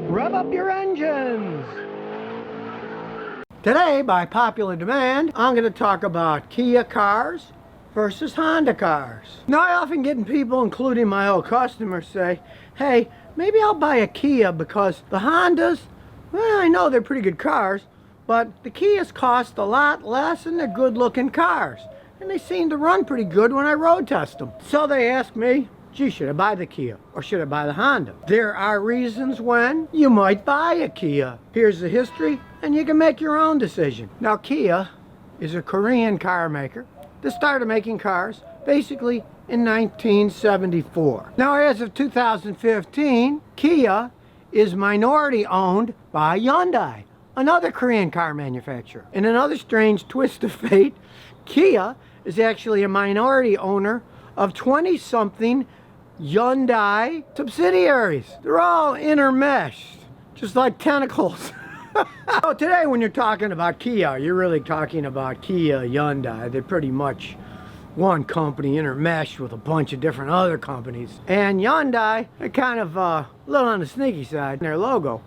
Rev up your engines! Today, by popular demand, I'm going to talk about Kia cars versus Honda cars. Now, I often get people, including my old customers, say, hey, maybe I'll buy a Kia because the Hondas, well, I know they're pretty good cars, but the Kias cost a lot less and they're good looking cars. And they seem to run pretty good when I road test them. So they ask me, gee, should I buy the Kia or should I buy the Honda? There are reasons when you might buy a Kia. Here's the history and you can make your own decision. Now, Kia is a Korean car maker that started making cars basically in 1974. Now, as of 2015, Kia is minority owned by Hyundai, another Korean car manufacturer. In another strange twist of fate, Kia is actually a minority owner of 20-something Hyundai subsidiaries. They're all intermeshed, just like tentacles. So today when you're talking about Kia, you're really talking about Kia, Hyundai. They're pretty much one company intermeshed with a bunch of different other companies. And Hyundai, they're kind of a little on the sneaky side. Their logo,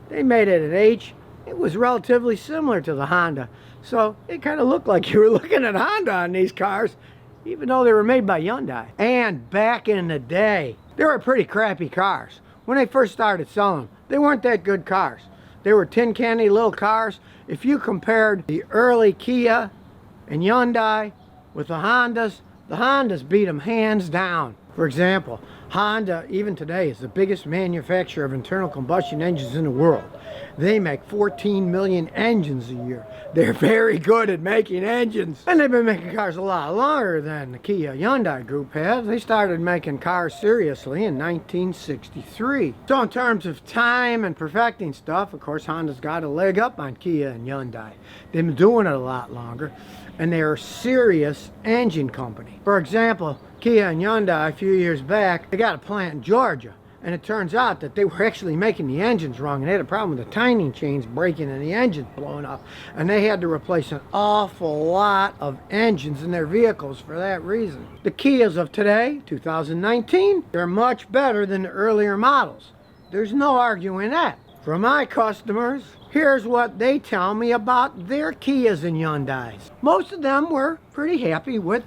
they made it an H. It was relatively similar to the Honda. So it kind of looked like you were looking at Honda on these cars, even though they were made by Hyundai. And back in the day, they were pretty crappy cars. When they first started selling them, they weren't that good cars. They were tin candy little cars. If you compared the early Kia and Hyundai with the Hondas beat them hands down. For example, Honda, even today, is the biggest manufacturer of internal combustion engines in the world. They make 14 million engines a year. They're very good at making engines. And they've been making cars a lot longer than the Kia Hyundai group has. They started making cars seriously in 1963. So in terms of time and perfecting stuff, of course, Honda's got a leg up on Kia and Hyundai. They've been doing it a lot longer, and they're a serious engine company. For example, Kia and Hyundai, a few years back, they got a plant in Georgia. And it turns out that they were actually making the engines wrong, and they had a problem with the timing chains breaking and the engines blowing up. And they had to replace an awful lot of engines in their vehicles for that reason. The Kias of today, 2019, they're much better than the earlier models. There's no arguing that. For my customers, here's what they tell me about their Kias and Hyundais. Most of them were pretty happy with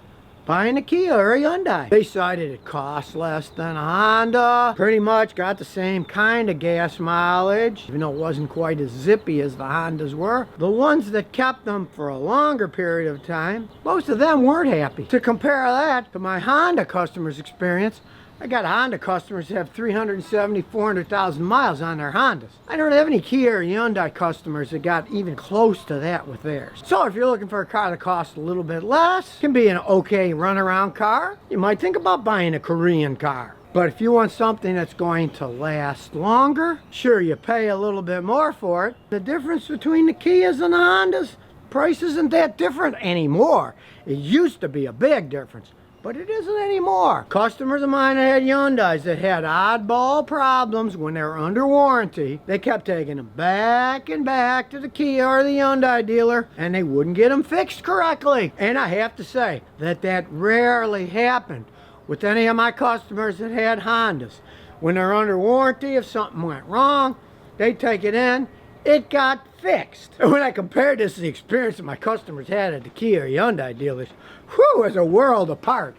buying a Kia or a Hyundai. They cited it cost less than a Honda, pretty much got the same kind of gas mileage, even though it wasn't quite as zippy as the Hondas were. The ones that kept them for a longer period of time, most of them weren't happy. To compare that to my Honda customers' experience, I got Honda customers that have 370, 400,000 miles on their Hondas. I don't have any Kia or Hyundai customers that got even close to that with theirs. So if you're looking for a car that costs a little bit less, can be an okay runaround car, you might think about buying a Korean car. But if you want something that's going to last longer, sure, you pay a little bit more for it. The difference between the Kias and the Hondas, price isn't that different anymore. It used to be a big difference, but it isn't anymore. Customers of mine that had Hyundais that had oddball problems when they were under warranty, they kept taking them back and back to the Kia or the Hyundai dealer, and they wouldn't get them fixed correctly. And I have to say that that rarely happened with any of my customers that had Hondas. When they're under warranty, if something went wrong, they'd take it in, it got fixed. And when I compared this to the experience that my customers had at the Kia or Hyundai dealers, whew, it was a world apart.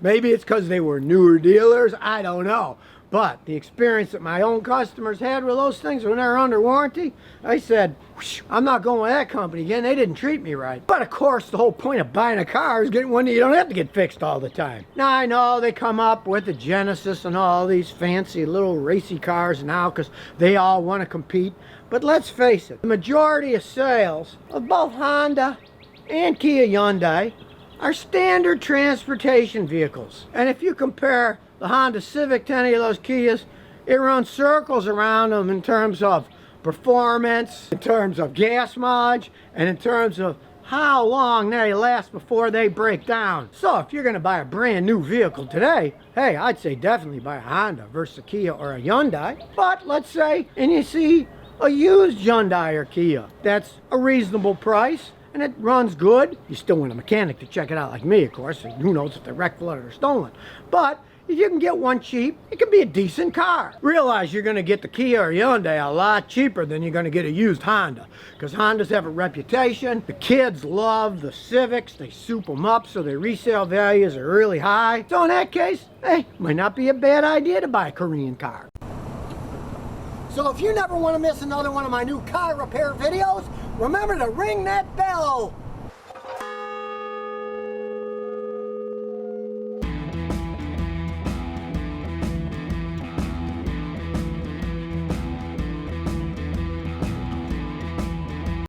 Maybe it's because they were newer dealers, I don't know. But the experience that my own customers had with those things when they were under warranty, I said, I'm not going with that company again. They didn't treat me right. But of course, the whole point of buying a car is getting one that you don't have to get fixed all the time. Now, I know they come up with the Genesis and all these fancy little racy cars now because they all want to compete. But let's face it, the majority of sales of both Honda and Kia Hyundai are standard transportation vehicles. And if you compare the Honda Civic to any of those Kias, it runs circles around them in terms of performance, in terms of gas mileage, and in terms of how long they last before they break down. So if you're going to buy a brand new vehicle today, hey, I'd say definitely buy a Honda versus a Kia or a Hyundai. But let's say, and you see a used Hyundai or Kia that's a reasonable price, and it runs good. You still want a mechanic to check it out like me, of course. So who knows if they're wrecked, flooded, or stolen. But if you can get one cheap, it can be a decent car. Realize you're going to get the Kia or Hyundai a lot cheaper than you're going to get a used Honda, because Hondas have a reputation. The kids love the Civics. They soup them up so their resale values are really high. So in that case, hey, might not be a bad idea to buy a Korean car. So if you never want to miss another one of my new car repair videos, remember to ring that bell.